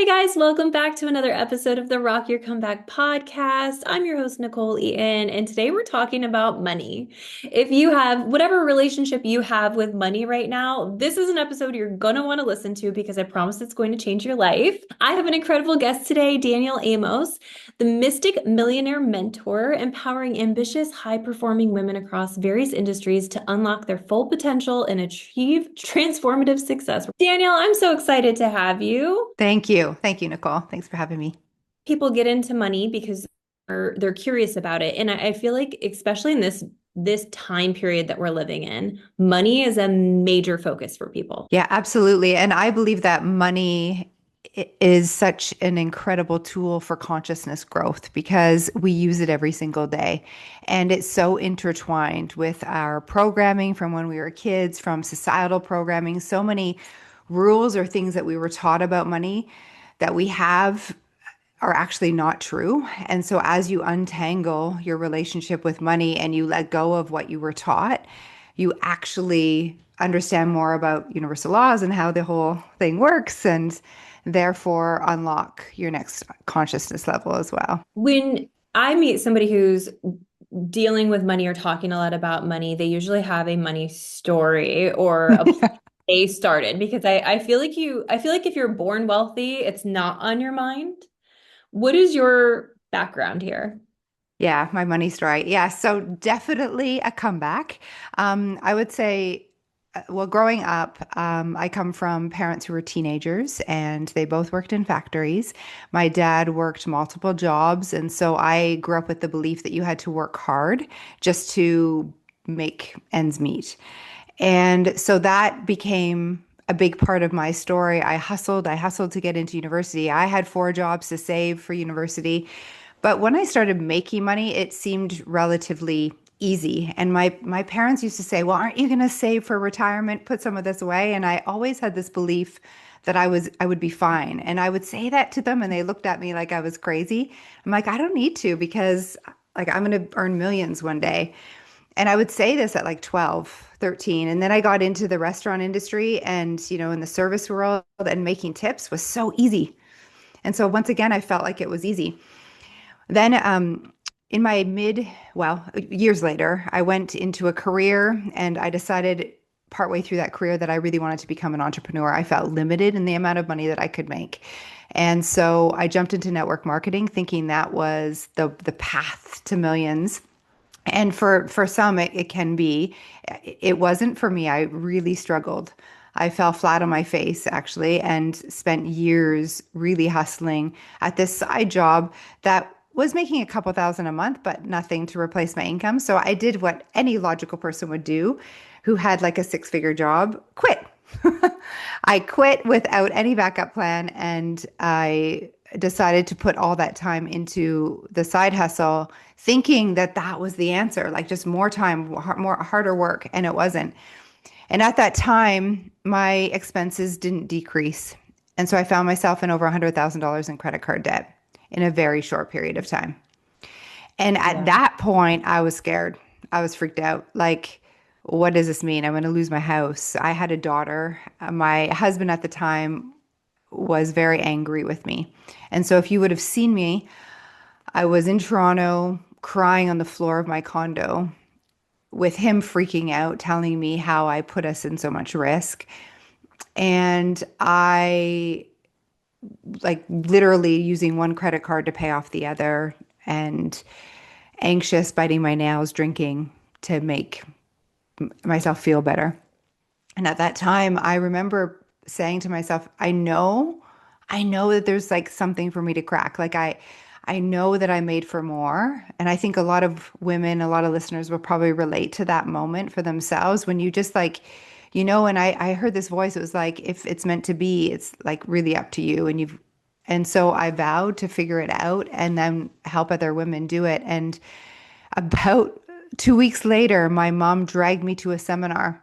Hey guys, welcome back to another episode of the Rock Your Comeback podcast. I'm your host, Nicole Eaton, and today we're talking about money. If you have whatever relationship you have with money right now, this is an episode you're going to want to listen to because I promise it's going to change your life. I have an incredible guest today, Danielle Amos, the Mystic Millionaire Mentor, empowering ambitious, high-performing women across various industries to unlock their full potential and achieve transformative success. Danielle, I'm so excited to have you. Thank you. Thank you, Nicole. Thanks for having me. People get into money because they're curious about it. And I feel like especially in this time period that we're living in, money is a major focus for people. Yeah, absolutely. And I believe that money is such an incredible tool for consciousness growth because we use it every single day. And it's so intertwined with our programming from when we were kids, from societal programming, so many rules or things that we were taught about money that we have are actually not true. And so as you untangle your relationship with money and you let go of what you were taught, you actually understand more about universal laws and how the whole thing works, and therefore unlock your next consciousness level as well. When I meet somebody who's dealing with money or talking a lot about money, they usually have a money story or a place they started because I feel like if you're born wealthy, it's not on your mind. What is your background here? Yeah, my money story. Yeah, so definitely a comeback. I would say, well, growing up, I come from parents who were teenagers and they both worked in factories. My dad worked multiple jobs. And so I grew up with the belief that you had to work hard just to make ends meet. And so that became a big part of my story. I hustled to get into university. I had four jobs to save for university. But when I started making money, it seemed relatively easy. And my parents used to say, "Well, aren't you going to save for retirement? Put some of this away." And I always had this belief that I would be fine. And I would say that to them and they looked at me like I was crazy. I'm like, "I don't need to because like I'm going to earn millions one day." And I would say this at like 12, 13. And then I got into the restaurant industry and, in the service world, and making tips was so easy. And so once again, I felt like it was easy. Then, in my years later, I went into a career and I decided partway through that career that I really wanted to become an entrepreneur. I felt limited in the amount of money that I could make. And so I jumped into network marketing thinking that was the path to millions. And for some, it can be. It wasn't for me. I really struggled. I fell flat on my face, actually, and spent years really hustling at this side job that was making a couple thousand a month, but nothing to replace my income. So I did what any logical person would do who had like a six-figure job, quit. I quit without any backup plan, and I decided to put all that time into the side hustle, thinking that that was the answer, like just more time, more harder work, and it wasn't. And at that time, my expenses didn't decrease. And so I found myself in over $100,000 in credit card debt in a very short period of time. And at Yeah. that point, I was scared. I was freaked out. Like, what does this mean? I'm going to lose my house. I had a daughter. My husband at the time was very angry with me. And so, if you would have seen me, I was in Toronto crying on the floor of my condo with him freaking out, telling me how I put us in so much risk. And I like literally using one credit card to pay off the other and anxious, biting my nails, drinking to make myself feel better. And at that time, I remember saying to myself, I know that there's like something for me to crack. I know that I'm made for more. And I think a lot of women, a lot of listeners will probably relate to that moment for themselves when you just like, and I heard this voice. It was like, if it's meant to be, it's like really up to you. And so I vowed to figure it out and then help other women do it. And about 2 weeks later, my mom dragged me to a seminar.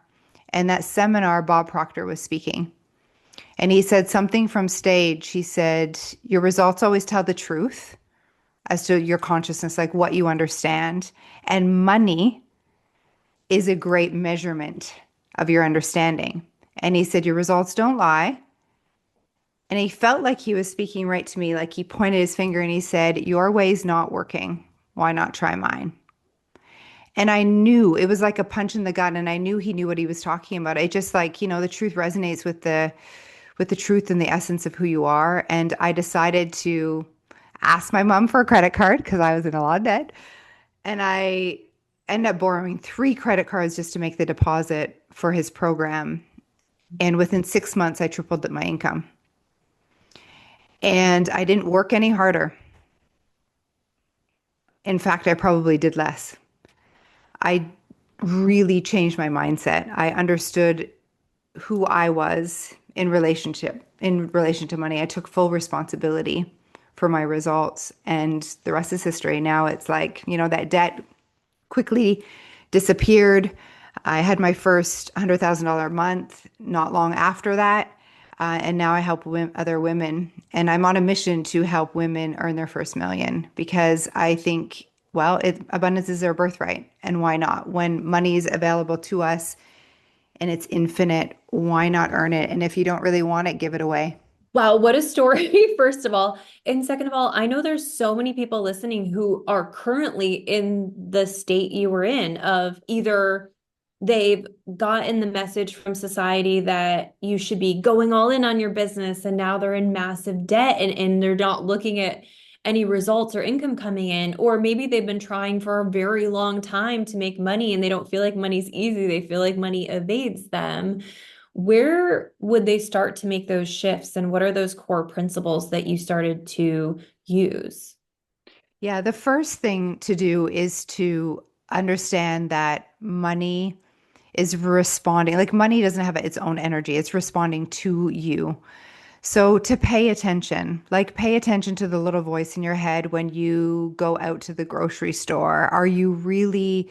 And that seminar, Bob Proctor was speaking. And he said something from stage. He said, "Your results always tell the truth as to your consciousness, like what you understand. And money is a great measurement of your understanding." And he said, "Your results don't lie. And he felt like he was speaking right to me. Like he pointed his finger and he said, "Your way's not working. Why not try mine?" And I knew it was like a punch in the gut, and I knew he knew what he was talking about. I just like, the truth resonates with the truth and the essence of who you are. And I decided to ask my mom for a credit card because I was in a lot of debt. And I ended up borrowing 3 credit cards just to make the deposit for his program. And within 6 months, I tripled my income. And I didn't work any harder. In fact, I probably did less. I really changed my mindset. I understood who I was in relation to money. I took full responsibility for my results, and the rest is history. Now it's like, that debt quickly disappeared. I had my first $100,000 month not long after that. And now I help other women. And I'm on a mission to help women earn their first million because I think, well, abundance is their birthright. And why not? When money is available to us and it's infinite, why not earn it? And if you don't really want it, give it away. Wow, what a story, first of all. And second of all, I know there's so many people listening who are currently in the state you were in of either they've gotten the message from society that you should be going all in on your business and now they're in massive debt and they're not looking at any results or income coming in, or maybe they've been trying for a very long time to make money and they don't feel like money's easy. They feel like money evades them. Where would they start to make those shifts? And what are those core principles that you started to use? Yeah, the first thing to do is to understand that money is responding. Like money doesn't have its own energy, it's responding to you. So to pay attention, like pay attention to the little voice in your head when you go out to the grocery store. Are you really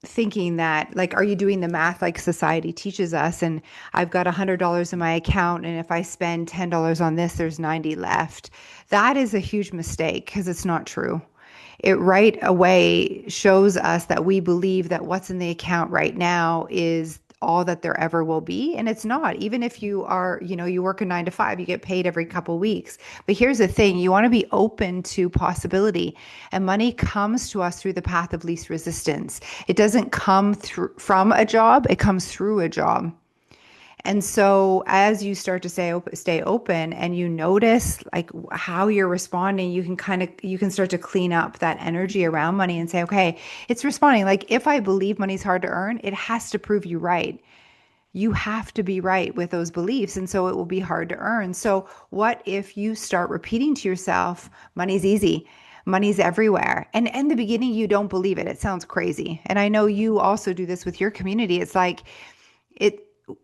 thinking that, like, are you doing the math like society teaches us? And I've got $100 in my account, and if I spend $10 on this, there's 90 left. That is a huge mistake because it's not true. It right away shows us that we believe that what's in the account right now is all that there ever will be. And it's not. Even if you are, you work a 9 to 5, you get paid every couple weeks. But here's the thing, you want to be open to possibility. And money comes to us through the path of least resistance. It doesn't come through from a job, it comes through a job. And so as you start to stay open and you notice like how you're responding, you can start to clean up that energy around money and say, okay, it's responding. Like if I believe money's hard to earn, it has to prove you right. You have to be right with those beliefs. And so it will be hard to earn. So what if you start repeating to yourself, money's easy. Money's everywhere. And in the beginning, you don't believe it. It sounds crazy. And I know you also do this with your community. It's like, it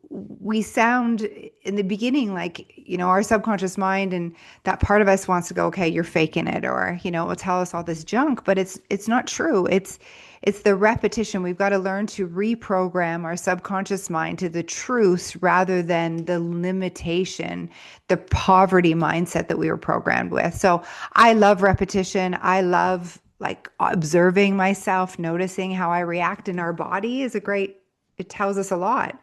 we sound in the beginning like, our subconscious mind and that part of us wants to go, okay, you're faking it, or, will tell us all this junk, but it's not true. It's the repetition. We've got to learn to reprogram our subconscious mind to the truth rather than the limitation, the poverty mindset that we were programmed with. So I love repetition. I love like observing myself, noticing how I react in our body it tells us a lot.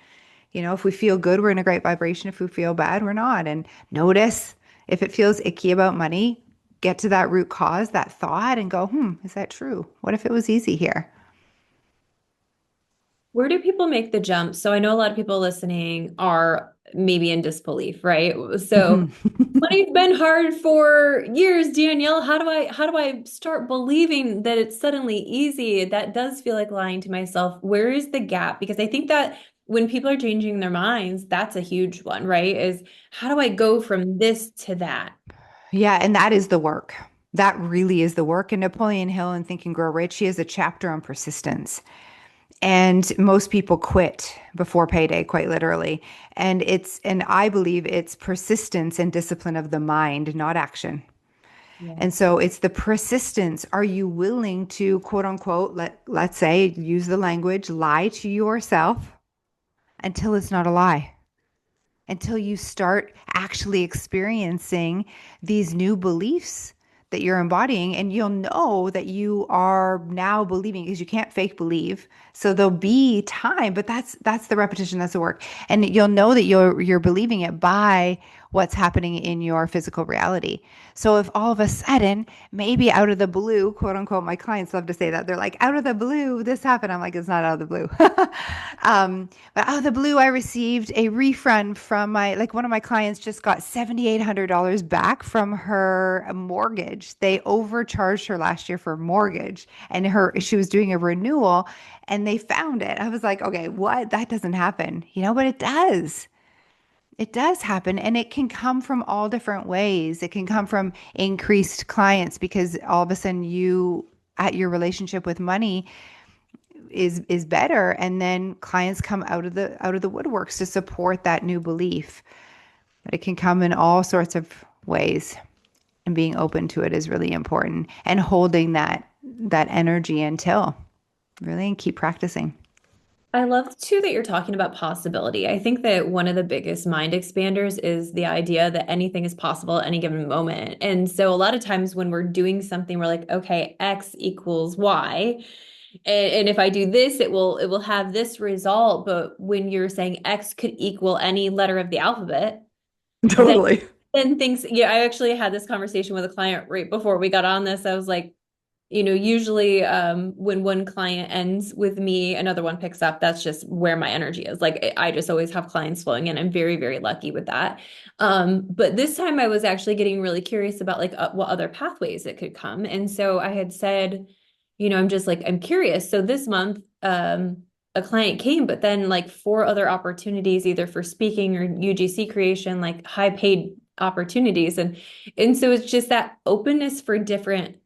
If we feel good, we're in a great vibration. If we feel bad, we're not. And notice if it feels icky about money, get to that root cause, that thought, and go, is that true? What if it was easy here? Where do people make the jump? So I know a lot of people listening are maybe in disbelief, right? So money's been hard for years, Danielle. How do I start believing that it's suddenly easy? That does feel like lying to myself. Where is the gap? Because I think that when people are changing their minds, that's a huge one, right? Is how do I go from this to that? Yeah, and that is the work. That really is the work. And Napoleon Hill in Think and Grow Rich, he has a chapter on persistence. And most people quit before payday, quite literally. And I believe it's persistence and discipline of the mind, not action. Yeah. And so it's the persistence. Are you willing to, quote unquote, let's say, use the language, lie to yourself until it's not a lie? Until you start actually experiencing these new beliefs that you're embodying, and you'll know that you are now believing because you can't fake believe. So there'll be time, but that's the repetition, that's the work. And you'll know that you're believing it by what's happening in your physical reality. So if all of a sudden, maybe out of the blue, quote unquote, my clients love to say that they're like, out of the blue, this happened. I'm like, it's not out of the blue. But out of the blue, I received a refund from like one of my clients just got $7,800 back from her mortgage. They overcharged her last year for mortgage, and she was doing a renewal and they found it. I was like, okay, what? That doesn't happen, but it does. It does happen, and it can come from all different ways. It can come from increased clients because all of a sudden at your relationship with money is better, and then clients come out of the woodworks to support that new belief. But it can come in all sorts of ways, and being open to it is really important, and holding that energy until really, and keep practicing. I love too that you're talking about possibility. I think that one of the biggest mind expanders is the idea that anything is possible at any given moment. And so a lot of times when we're doing something, we're like, okay, X equals Y. And if I do this, it will have this result. But when you're saying X could equal any letter of the alphabet, then Totally. then things, yeah, I actually had this conversation with a client right before we got on this. I was like, usually when one client ends with me, another one picks up. That's just where my energy is. Like I just always have clients flowing in. I'm very, very lucky with that. But this time I was actually getting really curious about like what other pathways it could come. And so I had said, I'm just like, I'm curious. So this month, a client came, but then like four other opportunities, either for speaking or UGC creation, like high paid opportunities. And so it's just that openness for different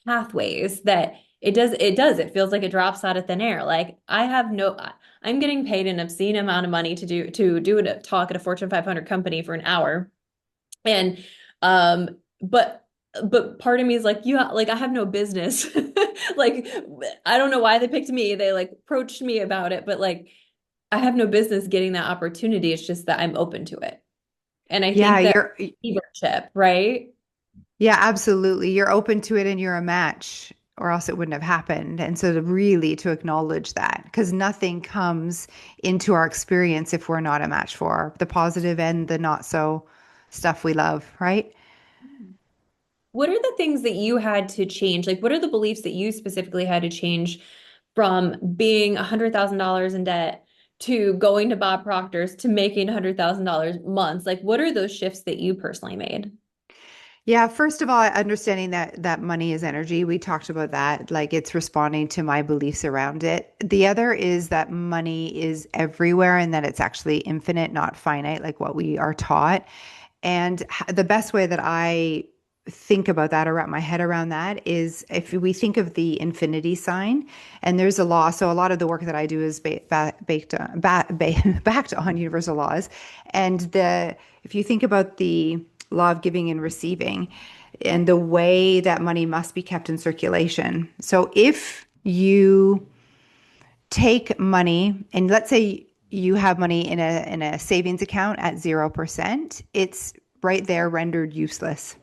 pathways that it feels like it drops out of thin air. Like I'm getting paid an obscene amount of money to do a talk at a Fortune 500 company for an hour. And but part of me is like, like I have no business. Like I don't know why they picked me. They like approached me about it, but like I have no business getting that opportunity. It's just that I'm open to it. And I Yeah, think that leadership, right? yeah, absolutely. You're open to it and you're a match, or else it wouldn't have happened. And so to acknowledge that, because nothing comes into our experience if we're not a match for the positive and the not so stuff we love, right? What are the things that you had to change? Like, what are the beliefs that you specifically had to change from being $100,000 in debt to going to Bob Proctor's to making $100,000 months? Like, what are those shifts that you personally made? Yeah, first of all, understanding that money is energy. We talked about that, like it's responding to my beliefs around it. The other is that money is everywhere and that it's actually infinite, not finite, like what we are taught. And the best way that I think about that or wrap my head around that is if we think of the infinity sign, and there's a law. So a lot of the work that I do is backed on universal laws. And if you think about the law of giving and receiving and the way that money must be kept in circulation. So if you take money and let's say you have money in a savings account at 0%, it's right there rendered useless,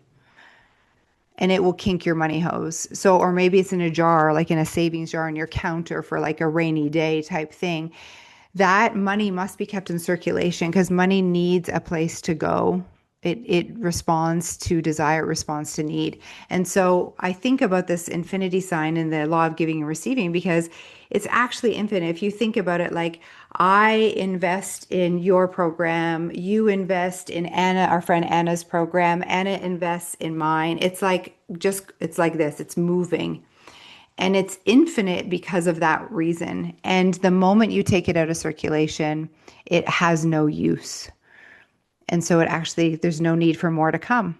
and it will kink your money hose. So, or maybe it's in a jar, like in a savings jar on your counter for like a rainy day type thing. That money must be kept in circulation because money needs a place to go. It responds to desire, it responds to need. And so I think about this infinity sign in the law of giving and receiving because it's actually infinite. If you think about it, like I invest in your program, you invest in Anna, our friend Anna's program, Anna invests in mine. It's like this, it's moving. And it's infinite because of that reason. And the moment you take it out of circulation, it has no use. And so there's no need for more to come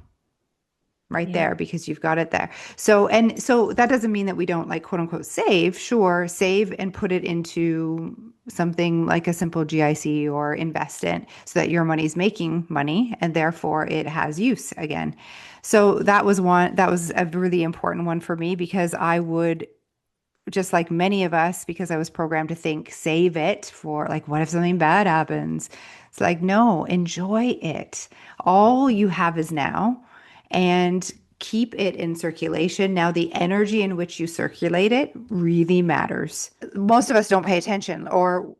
right Yeah. there because you've got it there. So that doesn't mean that we don't like quote unquote save. Sure, save and put it into something like a simple GIC or invest in so that your money's making money and therefore it has use again. So that was a really important one for me because I would just like many of us, because I was programmed to think, save it for like, what if something bad happens? It's like, no, enjoy it. All you have is now and keep it in circulation. Now, the energy in which you circulate it really matters. Most of us don't pay attention, or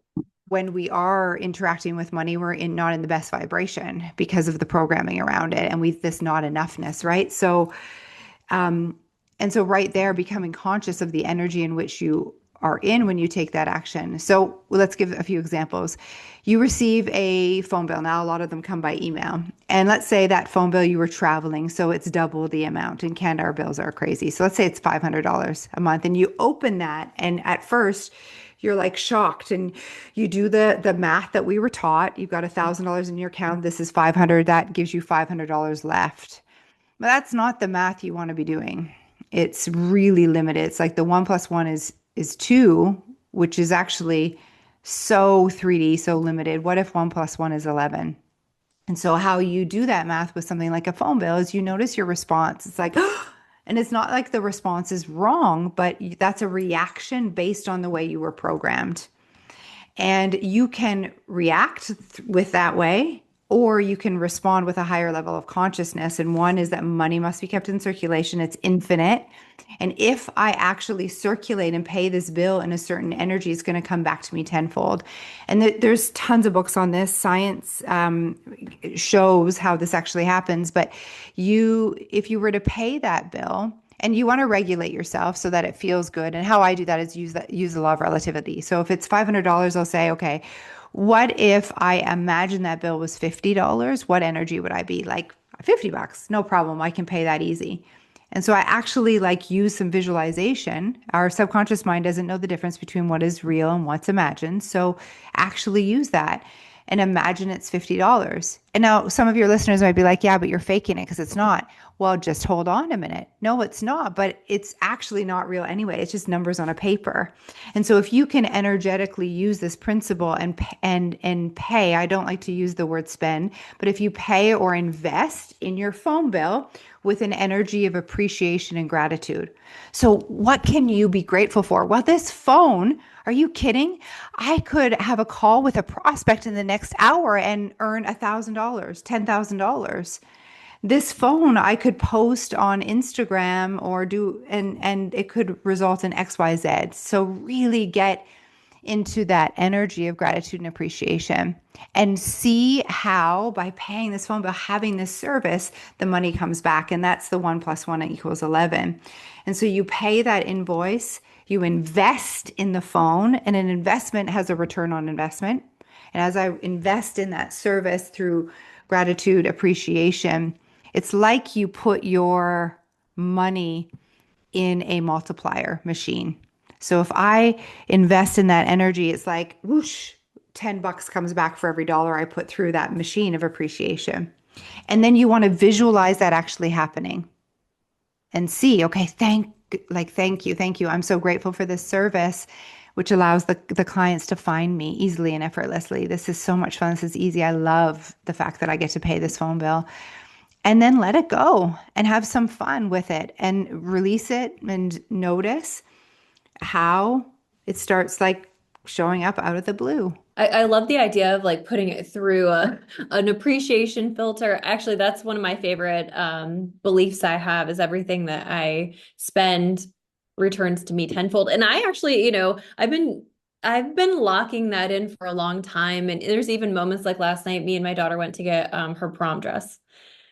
when we are interacting with money, we're not in the best vibration because of the programming around it, and we've this not enoughness, right? Um, and so right there, becoming conscious of the energy in which you are in when you take that action. So let's give a few examples. You receive a phone bill. Now, a lot of them come by email. And let's say that phone bill, you were traveling, so it's double the amount. In Canada, our bills are crazy. So let's say it's $500 a month. And you open that, and at first, you're like shocked, and you do the math that we were taught. You've got $1,000 in your account. This is 500. That gives you $500 left. But that's not the math you want to be doing. It's really limited. It's like the 1 + 1 is 2, which is actually so 3D, so limited. What if 1 + 1 is 11? And so how you do that math with something like a phone bill is you notice your response. It's like, and it's not like the response is wrong, but that's a reaction based on the way you were programmed. And you can react with that way, or you can respond with a higher level of consciousness. And one is that money must be kept in circulation, it's infinite. And if I actually circulate and pay this bill in a certain energy, it's going to come back to me tenfold. And there's tons of books on this. Science shows how this actually happens. But if you were to pay that bill, and you want to regulate yourself so that it feels good. And how I do that is use the law of relativity. So if it's $500, I'll say, okay, what if I imagine that bill was $50? What energy would I be? Like $50, no problem. I can pay that easy. And so I actually like use some visualization. Our subconscious mind doesn't know the difference between what is real and what's imagined. So actually use that and imagine it's $50. And now some of your listeners might be like, yeah, but you're faking it because it's not. Well, just hold on a minute. No, it's not, but it's actually not real anyway. It's just numbers on a paper. And so if you can energetically use this principle and pay, I don't like to use the word spend, but if you pay or invest in your phone bill with an energy of appreciation and gratitude. So what can you be grateful for? Well, this phone, are you kidding? I could have a call with a prospect in the next hour and earn $1,000, $10,000. This phone I could post on Instagram or do, and it could result in XYZ. So really get into that energy of gratitude and appreciation and see how by paying this phone bill, having this service, the money comes back. And that's the 1 + 1 = 11. And so you pay that invoice, you invest in the phone, and an investment has a return on investment. And as I invest in that service through gratitude, appreciation, it's like you put your money in a multiplier machine. So if I invest in that energy, it's like whoosh, $10 comes back for every dollar I put through that machine of appreciation. And then you want to visualize that actually happening and see, okay, thank you. I'm so grateful for this service, which allows the clients to find me easily and effortlessly. This is so much fun. This is easy. I love the fact that I get to pay this phone bill. And then let it go and have some fun with it and release it and notice how it starts like showing up out of the blue. I love the idea of like putting it through an appreciation filter. Actually, that's one of my favorite beliefs I have is everything that I spend returns to me tenfold. And I actually, I've been locking that in for a long time. And there's even moments like last night, me and my daughter went to get her prom dress.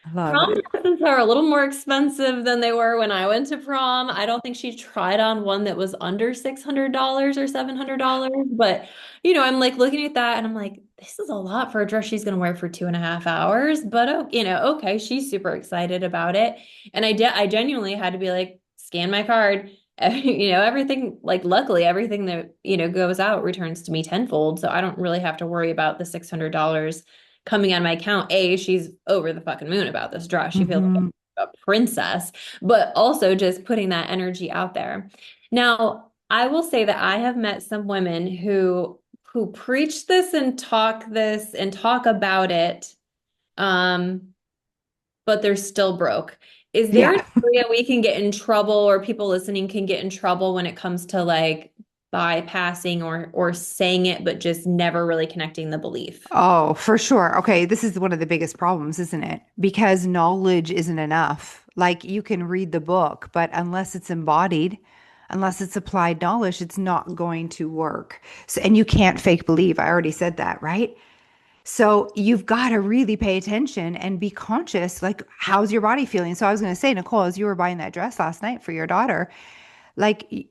I love Prom it. dresses are a little more expensive than they were when I went to prom. I don't think she tried on one that was under $600 or $700. But, I'm like looking at that and I'm like, this is a lot for a dress she's going to wear for 2.5 hours. But, oh, okay, she's super excited about it. And I genuinely had to be like, scan my card. Everything, like, luckily, everything that, goes out returns to me tenfold. So I don't really have to worry about the $600 coming on my account. She's over the fucking moon about this dress. She feels like Mm-hmm. a princess, but also just putting that energy out there. Now, I will say that I have met some women who preach this and talk about it, um, but they're still broke. Is there Yeah. an area we can get in trouble or people listening can get in trouble when it comes to like bypassing or saying it, but just never really connecting the belief? Oh, for sure. Okay, this is one of the biggest problems, isn't it? Because knowledge isn't enough. Like you can read the book, but unless it's embodied, unless it's applied knowledge, it's not going to work. So, and you can't fake believe. I already said that, right? So you've got to really pay attention and be conscious. Like, how's your body feeling? So I was going to say, Nichole, as you were buying that dress last night for your daughter, like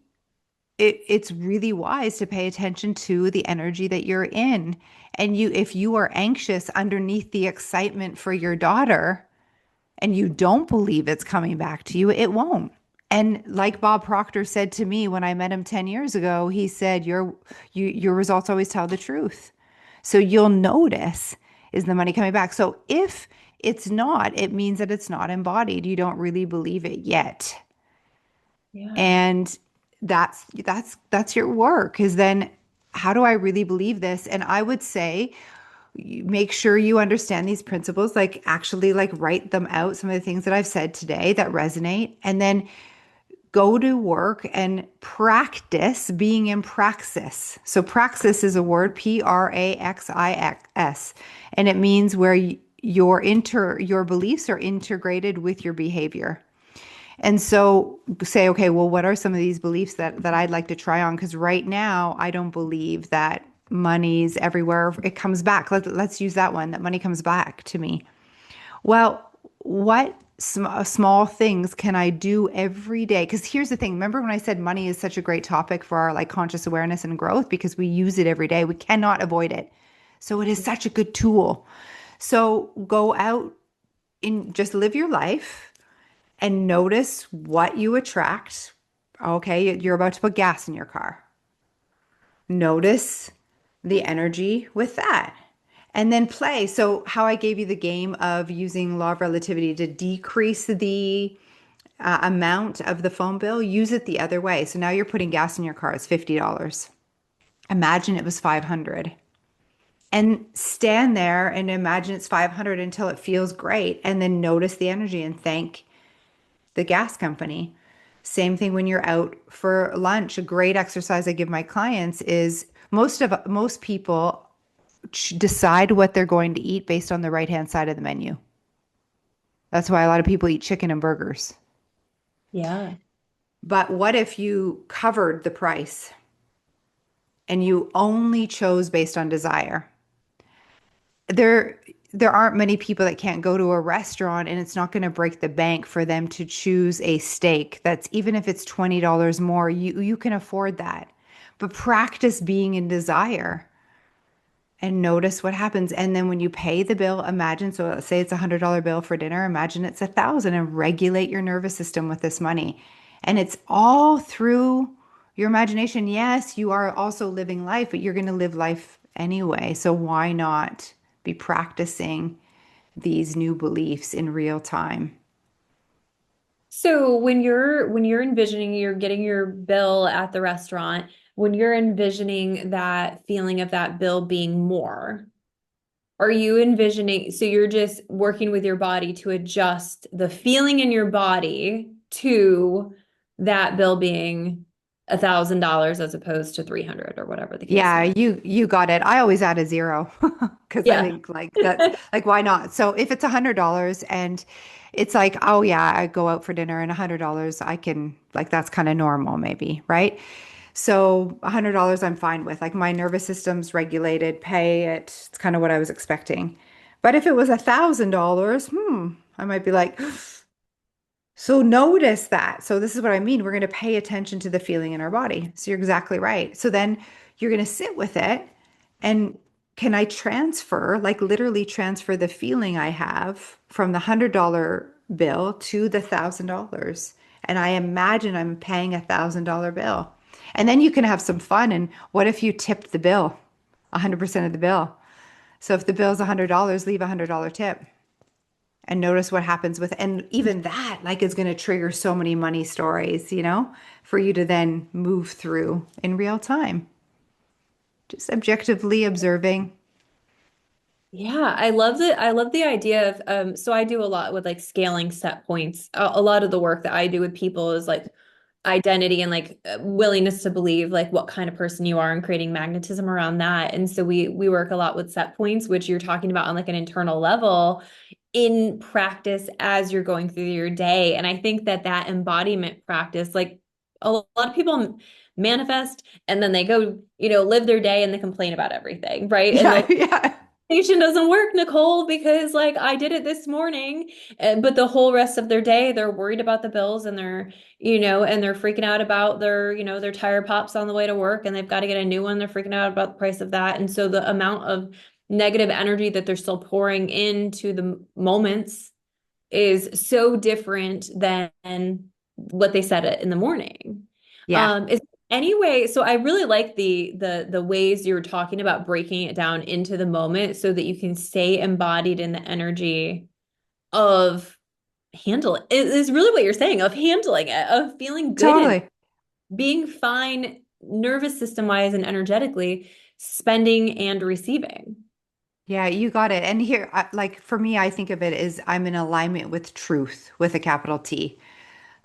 it's really wise to pay attention to the energy that you're in. And if you are anxious underneath the excitement for your daughter and you don't believe it's coming back to you, it won't. And like Bob Proctor said to me when I met him 10 years ago, he said, your results always tell the truth. So you'll notice, is the money coming back? So if it's not, it means that it's not embodied. You don't really believe it yet. Yeah. And that's your work, is then how do I really believe this? And I would say make sure you understand these principles, like actually like write them out, some of the things that I've said today that resonate, and then go to work and practice being in praxis. So praxis is a word, Praxis, and it means where your beliefs are integrated with your behavior. And so say, okay, well, what are some of these beliefs that I'd like to try on? Because right now, I don't believe that money's everywhere. It comes back. Let's use that one, that money comes back to me. Well, what small things can I do every day? Because here's the thing. Remember when I said money is such a great topic for our like conscious awareness and growth because we use it every day. We cannot avoid it. So it is such a good tool. So go out and just live your life and notice what you attract. Okay, you're about to put gas in your car. Notice the energy with that. And then play. So, how I gave you the game of using law of relativity to decrease the amount of the phone bill, use it the other way. So now you're putting gas in your car, it's $50. Imagine it was 500. And stand there and imagine it's 500 until it feels great. And then notice the energy and thank the gas company. Same thing when you're out for lunch. A great exercise I give my clients is most people decide what they're going to eat based on the right-hand side of the menu. That's why a lot of people eat chicken and burgers. Yeah. But what if you covered the price and you only chose based on desire? There there aren't many people that can't go to a restaurant and it's not going to break the bank for them to choose a steak that's, even if it's $20 more, you can afford that. But practice being in desire and notice what happens. And then when you pay the bill, imagine, so let's say it's $100 bill for dinner, imagine it's 1,000, and regulate your nervous system with this money. And it's all through your imagination. Yes, you are also living life, but you're going to live life anyway. So why not be practicing these new beliefs in real time? So when you're envisioning you're getting your bill at the restaurant, when you're envisioning that feeling of that bill being more, are you envisioning, so you're just working with your body to adjust the feeling in your body to that bill being $1,000 as opposed to 300 or whatever the case Yeah, may be? you got it. I always add a zero because I Yeah. think like that's like why not? So if it's $100 and it's like, oh yeah, I go out for dinner and $100 I can, like that's kind of normal maybe, right? So $100 I'm fine with. Like my nervous system's regulated, pay it. It's kind of what I was expecting. But if it was $1,000, I might be like, so notice that. So this is what I mean. We're going to pay attention to the feeling in our body. So you're exactly right. So then you're going to sit with it and can I transfer, like literally transfer the feeling I have from the $100 bill to the $1,000? And I imagine I'm paying $1,000 bill. And then you can have some fun. And what if you tipped the bill, 100% of the bill? So if the bill's $100, leave a $100 tip and notice what happens with, and even that like is going to trigger so many money stories, for you to then move through in real time, just objectively observing. Yeah, I love the idea of so I do a lot with like scaling set points. A lot of the work that I do with people is like identity and like willingness to believe like what kind of person you are and creating magnetism around that. And so we work a lot with set points, which you're talking about on like an internal level in practice as you're going through your day. And I think that that embodiment practice, like A lot of people manifest and then they go, live their day and they complain about everything, right? And Yeah, the yeah, station doesn't work, Nichole, because like I did it this morning, but the whole rest of their day they're worried about the bills and they're freaking out about their tire pops on the way to work and they've got to get a new one. They're freaking out about the price of that. And so the amount of negative energy that they're still pouring into the moments is so different than what they said it in the morning. yeah, Is anyway, so I really like the ways you're talking about breaking it down into the moment so that you can stay embodied in the energy of handling it is really what you're saying, of handling it, of feeling good and totally. being fine nervous system wise and energetically, spending and receiving. Yeah, you got it. And here, like for me, I think of it as I'm in alignment with truth with a capital T,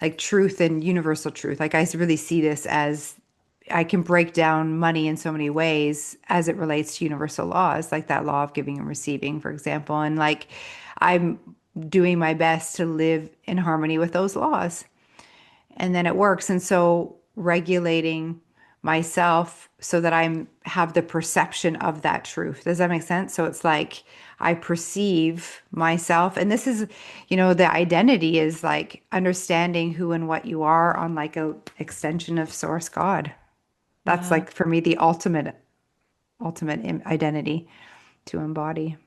like truth and universal truth. Like I really see this as I can break down money in so many ways as it relates to universal laws, like that law of giving and receiving, for example. And like I'm doing my best to live in harmony with those laws. And then it works. And so regulating myself so that I'm have the perception of that truth. Does that make sense? So it's like I perceive myself, and this is, the identity is like understanding who and what you are on like a extension of source God. That's Yeah. like for me the ultimate identity to embody.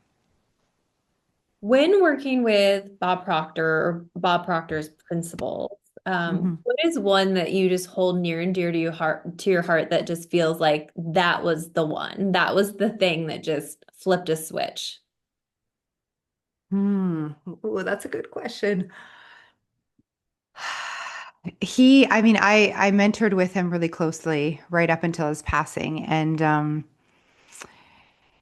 When working with Bob Proctor or Bob Proctor's principles, Mhm. what is one that you just hold near and dear to your heart that just feels like that was the one, that was the thing that just flipped a switch? Oh, that's a good question. I mean, I mentored with him really closely right up until his passing, and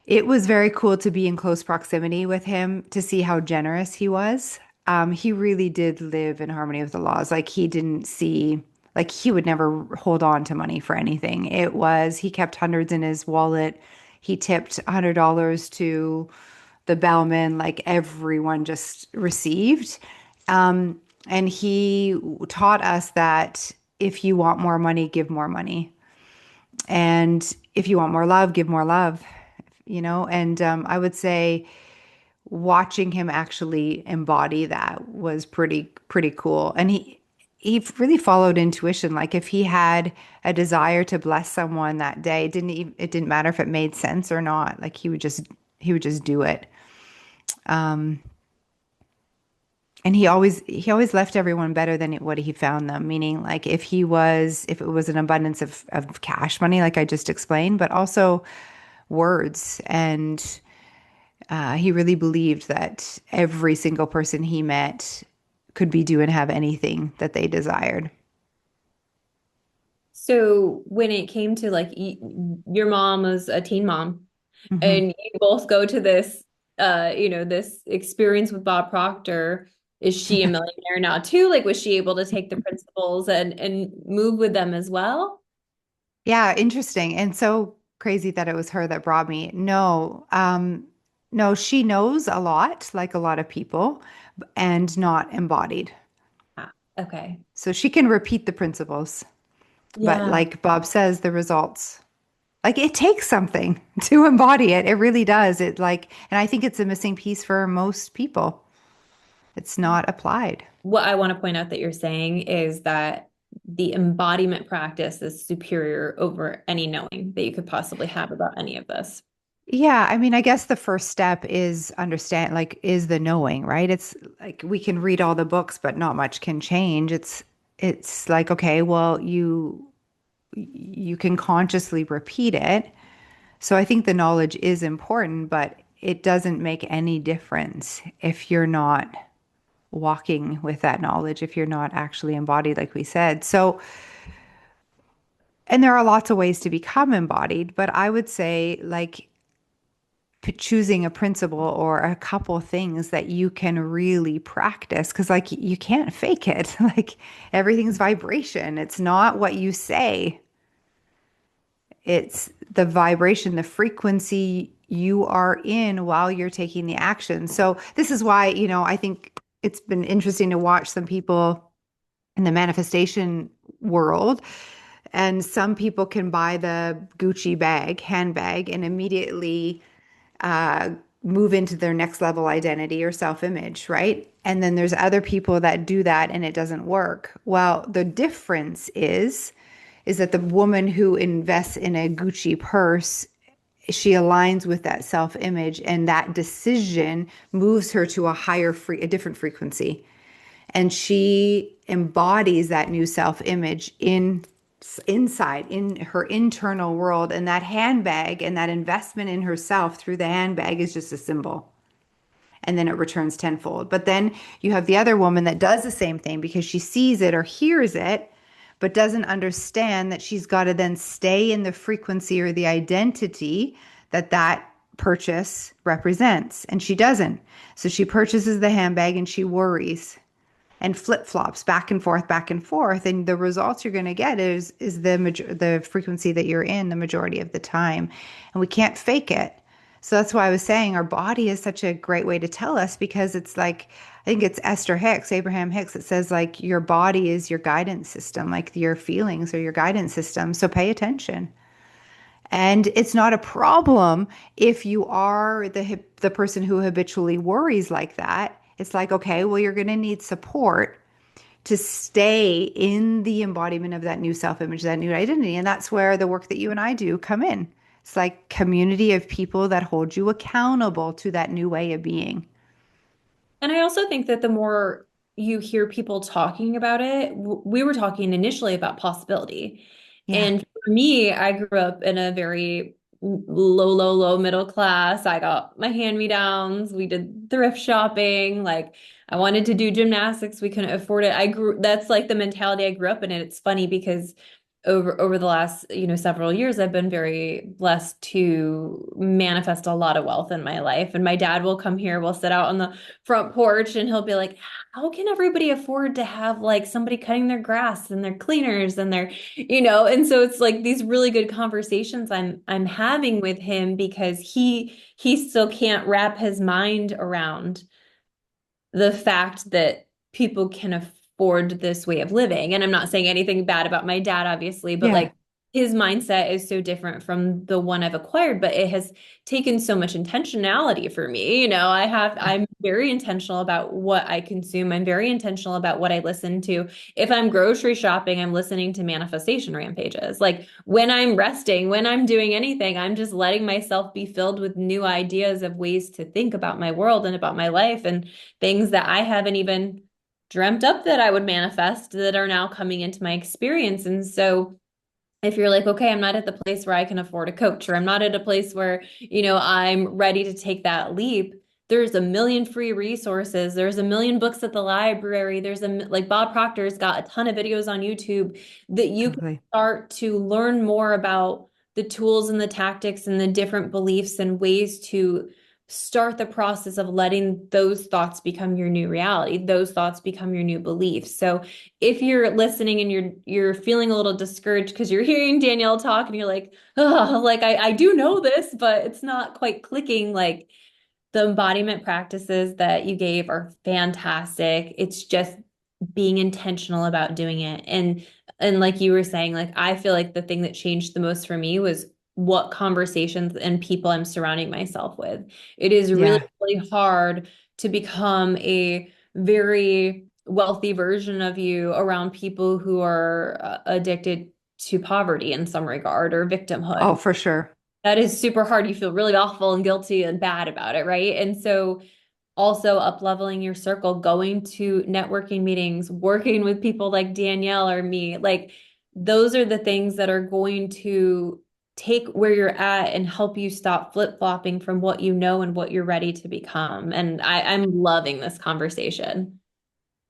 it was very cool to be in close proximity with him to see how generous he was. He really did live in harmony with the laws. Like he didn't see, like he would never hold on to money for anything. He kept hundreds in his wallet. He tipped $100 to the bellman, like everyone just received. And he taught us that if you want more money, give more money. And if you want more love, give more love, And I would say watching him actually embody that was pretty cool. And he really followed intuition. Like if he had a desire to bless someone that day, it didn't matter if it made sense or not. Like he would just do it. And he always left everyone better than what he found them. Meaning, like if it was an abundance of cash money, like I just explained, but also words. And he really believed that every single person he met could be, do, and have anything that they desired. So when it came to like your mom was a teen mom Hmm. and you both go to this experience with Bob Proctor, is she a millionaire now too? Like was she able to take the principles and move with them as well? Yeah, interesting. And so crazy that it was her that brought me. No, no, she knows a lot, like a lot of people, and not embodied. Ah, okay. So she can repeat the principles, but Yeah. like Bob says, the results, like it takes something to embody it. It really does. And I think it's a missing piece for most people. It's not applied. What I want to point out that you're saying is that the embodiment practice is superior over any knowing that you could possibly have about any of this. Yeah, I mean, I guess the first step is is the knowing, right? It's like we can read all the books, but not much can change. It's like, okay, well, you can consciously repeat it. So I think the knowledge is important, but it doesn't make any difference if you're not walking with that knowledge, if you're not actually embodied, like we said. So, and there are lots of ways to become embodied, but I would say like choosing a principle or a couple things that you can really practice because like you can't fake it. Like everything's vibration. It's not what you say. It's the vibration, the frequency you are in while you're taking the action. So this is why, I think it's been interesting to watch some people in the manifestation world. And some people can buy the Gucci bag, handbag, and immediately uh, move into their next level identity or self image, right? And then there's other people that do that and it doesn't work. Well, the difference is that the woman who invests in a Gucci purse, she aligns with that self image, and that decision moves her to a different frequency, and she embodies that new self image inside in her internal world. And that handbag and that investment in herself through the handbag is just a symbol, and then it returns tenfold. But then you have the other woman that does the same thing because she sees it or hears it, but doesn't understand that she's got to then stay in the frequency or the identity that that purchase represents. And she doesn't. So she purchases the handbag and she worries and flip-flops back and forth, and the results you're going to get is the frequency that you're in the majority of the time, and we can't fake it. So that's why I was saying our body is such a great way to tell us, because it's like, I think it's Abraham Hicks, that says like your body is your guidance system, like your feelings are your guidance system, so pay attention. And it's not a problem if you are the person who habitually worries like that. It's like, okay, well, you're going to need support to stay in the embodiment of that new self-image, that new identity. And that's where the work that you and I do come in. It's like community of people that hold you accountable to that new way of being. And I also think that the more you hear people talking about it, we were talking initially about possibility. Yeah, And for me, I grew up in a very low middle class. I got my hand-me-downs. We did thrift shopping. Like I wanted to do gymnastics. We couldn't afford it. That's like the mentality I grew up in. And it's funny because over the last, several years, I've been very blessed to manifest a lot of wealth in my life. And my dad will come here, we'll sit out on the front porch and he'll be like, how can everybody afford to have like somebody cutting their grass and their cleaners and and so it's like these really good conversations I'm having with him because he still can't wrap his mind around the fact that people can afford this way of living. And I'm not saying anything bad about my dad, obviously, but yeah. like his mindset is so different from the one I've acquired, but it has taken so much intentionality for me. I'm very intentional about what I consume. I'm very intentional about what I listen to. If I'm grocery shopping, I'm listening to manifestation rampages. Like when I'm resting, when I'm doing anything, I'm just letting myself be filled with new ideas of ways to think about my world and about my life and things that I haven't even dreamt up that I would manifest that are now coming into my experience. And so if you're like, okay, I'm not at the place where I can afford a coach, or I'm not at a place where, I'm ready to take that leap, there's a million free resources. There's a million books at the library. Like Bob Proctor's got a ton of videos on YouTube that you can Totally. start to learn more about the tools and the tactics and the different beliefs and ways to start the process of letting those thoughts become your new reality. Those thoughts become your new beliefs. So if you're listening and you're feeling a little discouraged because you're hearing Danielle talk and you're like, oh, like I do know this, but it's not quite clicking, like the embodiment practices that you gave are fantastic. It's just being intentional about doing it. And like you were saying, like I feel like the thing that changed the most for me was what conversations and people I'm surrounding myself with. It is really, Yeah. really hard to become a very wealthy version of you around people who are addicted to poverty in some regard or Oh, victimhood. for sure. That is super hard. You feel really awful and guilty and bad about it, right? And so also up leveling your circle, going to networking meetings, working with people like Danielle or me, like those are the things that are going to take where you're at and help you stop flip-flopping from what you know and what you're ready to become. And I'm loving this conversation.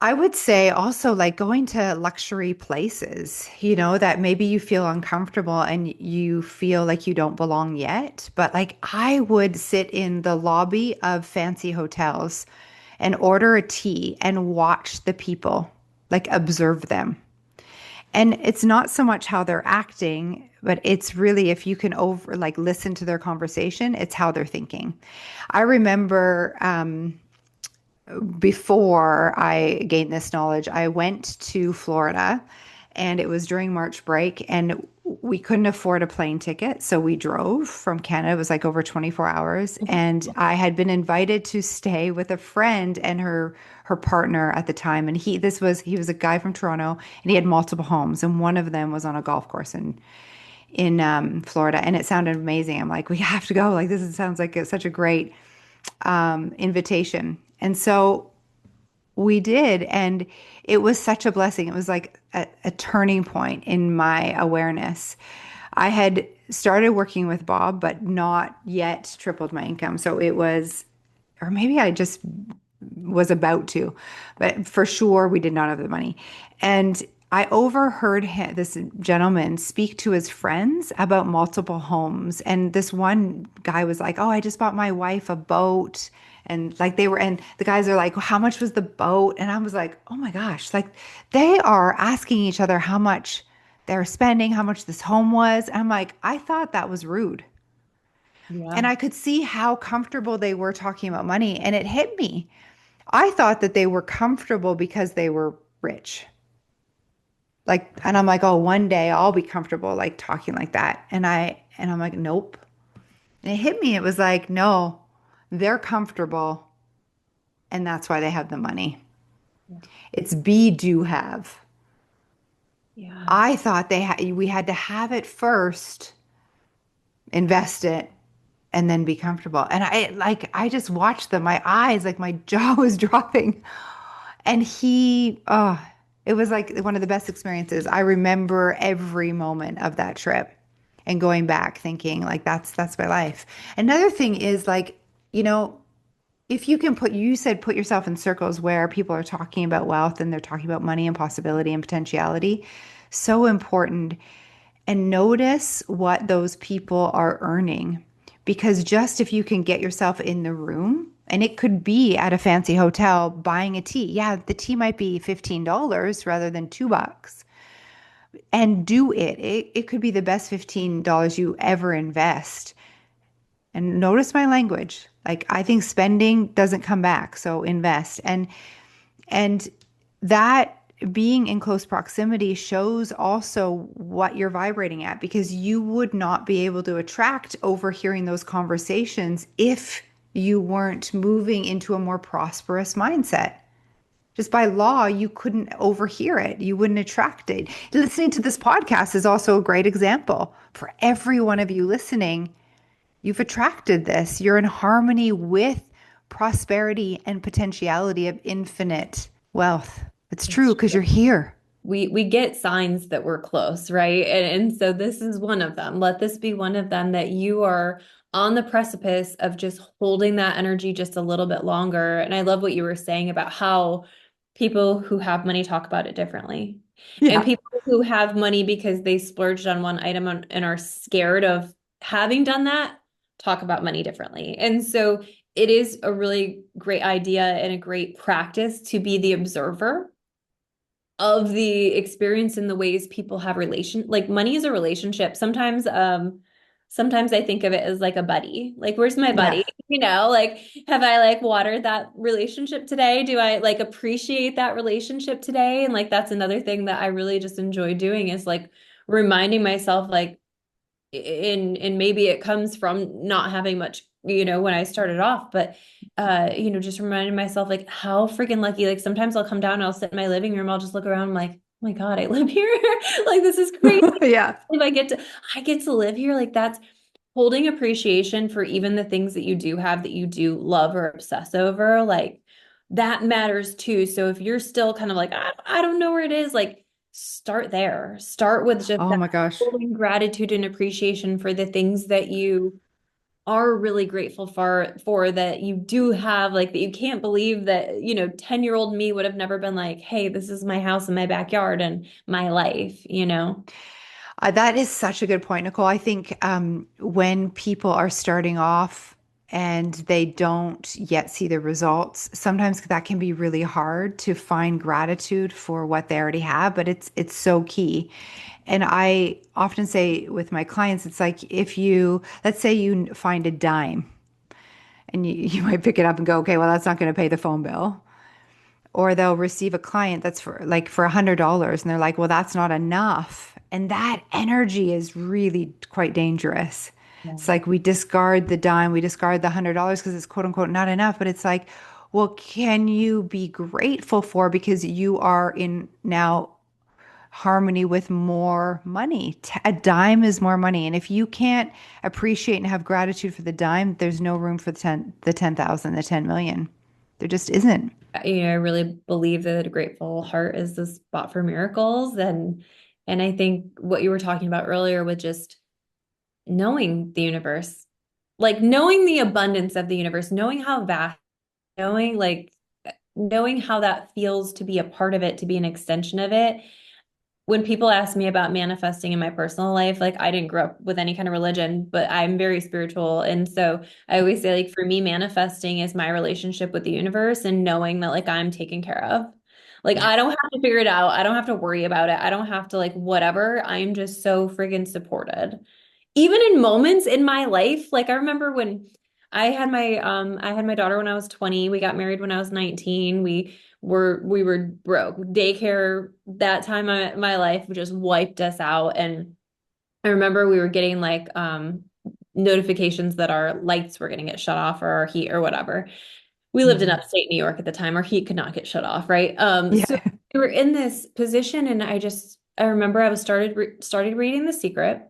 I would say also like going to luxury places, that maybe you feel uncomfortable and you feel like you don't belong yet. But like I would sit in the lobby of fancy hotels and order a tea and watch the people, like observe them. And it's not so much how they're acting, but it's really if you can like listen to their conversation, it's how they're thinking. I remember before I gained this knowledge, I went to Florida and it was during March break and we couldn't afford a plane ticket. So we drove from Canada. It was like over 24 hours. And I had been invited to stay with a friend and her partner at the time. And he was a guy from Toronto and he had multiple homes. And one of them was on a golf course in Florida. And it sounded amazing. I'm like, we have to go. Like, sounds like it's such a great invitation. And so we did, and it was such a blessing. It was like a turning point in my awareness. I had started working with Bob, but not yet tripled my income. So it was, or maybe I just was about to, but for sure we did not have the money. And I overheard this gentleman speak to his friends about multiple homes. And this one guy was like, "Oh, I just bought my wife a boat." And like and the guys are like, well, "How much was the boat?" And I was like, "Oh my gosh." Like they are asking each other how much they're spending, how much this home was. And I'm like, I thought that was rude. And Yeah. I could see how comfortable they were talking about money. And it hit me. I thought that they were comfortable because they were rich. Like, and I'm like, oh, one day I'll be comfortable like talking like that. And I'm like, nope. And it hit me. It was like, no, they're comfortable and that's why they have the money. It's be, do, have. Yeah. I thought we had to have it first, invest it, and then be comfortable. And I just watched them, my eyes, like my jaw was dropping. And it was like one of the best experiences. I remember every moment of that trip and going back thinking like that's my life. Another thing is like, you know, if you can you said put yourself in circles where people are talking about wealth and they're talking about money and possibility and potentiality, so important. And notice what those people are earning. Because just if you can get yourself in the room, and it could be at a fancy hotel buying a tea. Yeah, the tea might be $15 rather than $2. And do it. It could be the best $15 you ever invest. And notice my language. Like I think spending doesn't come back, so invest. And that being in close proximity shows also what you're vibrating at because you would not be able to attract overhearing those conversations if you weren't moving into a more prosperous mindset. Just by law, you couldn't overhear it. You wouldn't attract it. Listening to this podcast is also a great example. For every one of you listening, you've attracted this. You're in harmony with prosperity and potentiality of infinite wealth. It's true because you're here. We get signs that we're close, right? And so this is one of them. Let this be one of them that you are on the precipice of just holding that energy just a little bit longer. And I love what you were saying about how people who have money talk about it differently. And Yeah. people who have money because they splurged on one item and are scared of having done that talk about money differently. And so it is a really great idea and a great practice to be the observer of the experience and the ways people have like money is a relationship. Sometimes I think of it as like a buddy. Like, where's my Yeah. buddy? Like, have I like watered that relationship today? Do I like appreciate that relationship today? And like that's another thing that I really just enjoy doing is like reminding myself like and maybe it comes from not having much, when I started off, but just reminding myself like how freaking lucky. Like sometimes I'll come down and I'll sit in my living room, I'll just look around, I'm like, oh my God, I live here. Like this is crazy. Yeah. If I get to live here, like that's holding appreciation for even the things that you do have that you do love or obsess over, like that matters too. So if you're still kind of like, I don't know where it is, like start there. Start with just Oh that my gosh. holding gratitude and appreciation for the things that you are really grateful for that you do have, like that you can't believe that 10-year-old me would have never been like, hey, this is my house and my backyard and my life. That is such a good point, Nicole. I think when people are starting off and they don't yet see the results, sometimes that can be really hard to find gratitude for what they already have, but it's so key. And I often say with my clients, it's like if let's say you find a dime And you might pick it up and go, okay, well, that's not going to pay the phone bill. Or they'll receive a client that's for $100 and they're like, well, that's not enough. And that energy is really quite dangerous. It's like we discard the dime, we discard the $100 because it's quote unquote not enough. But it's like, well, can you be grateful for because you are in now harmony with more money? A dime is more money. And if you can't appreciate and have gratitude for the dime, there's no room for the 10,000, the 10 million. There just isn't. I really believe that a grateful heart is the spot for miracles. And I think what you were talking about earlier with just knowing the universe, like knowing the abundance of the universe, knowing how vast, knowing like knowing how that feels to be a part of it, to be an extension of it. When people ask me about manifesting in my personal life, like I didn't grow up with any kind of religion, but I'm very spiritual. And so I always say, like, for me, manifesting is my relationship with the universe and knowing that, like, I'm taken care of. Like, I don't have to figure it out. I don't have to worry about it. I don't have to, like, whatever. I'm just so friggin' supported. Even in moments in my life, like, I remember when I had my daughter when I was 20. We got married when I was 19. We were broke. Daycare that time of my life just wiped us out. And I remember we were getting like notifications that our lights were going to get shut off or our heat or whatever. We lived in Mhm. upstate New York at the time. Our heat could not get shut off, right? So Yeah. we were in this position, and I remember I was started reading The Secret,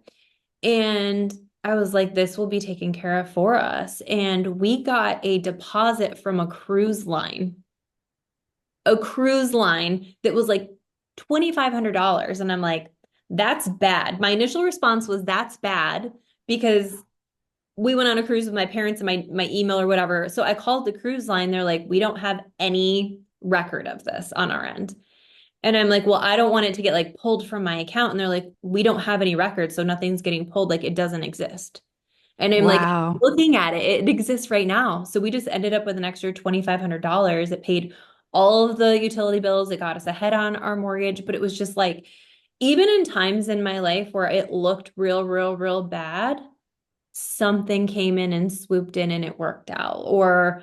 and I was like, this will be taken care of for us. And we got a deposit from a cruise line that was like $2,500. And I'm like, that's bad. My initial response was, that's bad, because we went on a cruise with my parents and my email or whatever. So I called the cruise line. They're like, we don't have any record of this on our end. And I'm like, well, I don't want it to get like pulled from my account. And they're like, we don't have any records, so nothing's getting pulled. Like, it doesn't exist. And I'm like, Wow. looking at it, it exists right now. So we just ended up with an extra $2,500. It paid all of the utility bills. It got us ahead on our mortgage. But it was just like, even in times in my life where it looked real, real, real bad, something came in and swooped in and it worked out. Or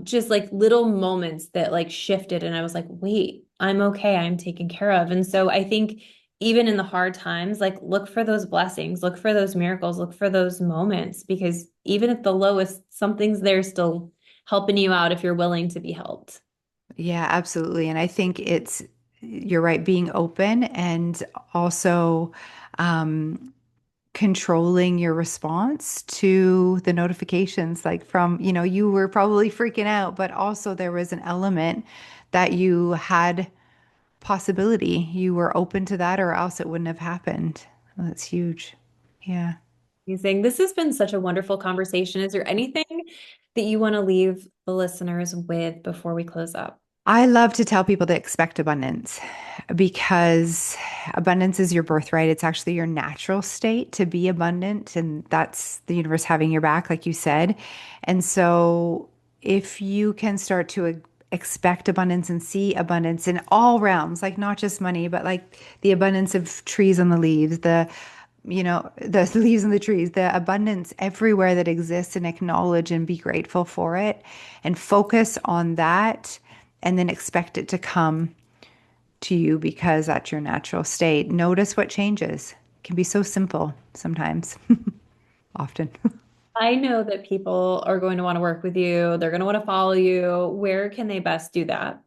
just like little moments that like shifted. And I was like, wait, I'm okay. I'm taken care of. And so I think even in the hard times, like look for those blessings, look for those miracles, look for those moments, because even at the lowest, something's there still helping you out if you're willing to be helped. Yeah, absolutely. And I think you're right, being open and also um, controlling your response to the notifications. Like you were probably freaking out, but also there was an element that you had possibility. You were open to that, or else it wouldn't have happened. Well, that's huge. Yeah. Amazing. This has been such a wonderful conversation. Is there anything that you want to leave the listeners with before we close up? I love to tell people to expect abundance because abundance is your birthright. It's actually your natural state to be abundant. And that's the universe having your back, like you said. And so if you can start to expect abundance and see abundance in all realms, like not just money, but like the abundance of trees on the leaves, the leaves on the trees, the abundance everywhere that exists, and acknowledge and be grateful for it and focus on that and then expect it to come to you because that's your natural state. Notice what changes. It can be so simple sometimes, often. I know that people are going to want to work with you. They're going to want to follow you. Where can they best do that?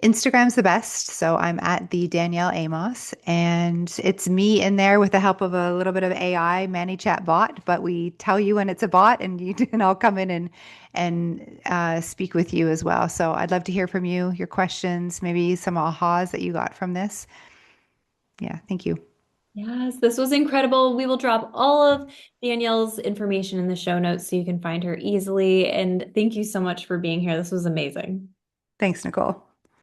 Instagram's the best. So I'm at the Danielle Amos, and it's me in there with the help of a little bit of AI ManyChat bot. But we tell you when it's a bot, and and I'll come in and speak with you as well. So I'd love to hear from you, your questions, maybe some ahas that you got from this. Yeah, thank you. Yes, this was incredible. We will drop all of Danielle's information in the show notes so you can find her easily. And thank you so much for being here. This was amazing. Thanks, Nichole.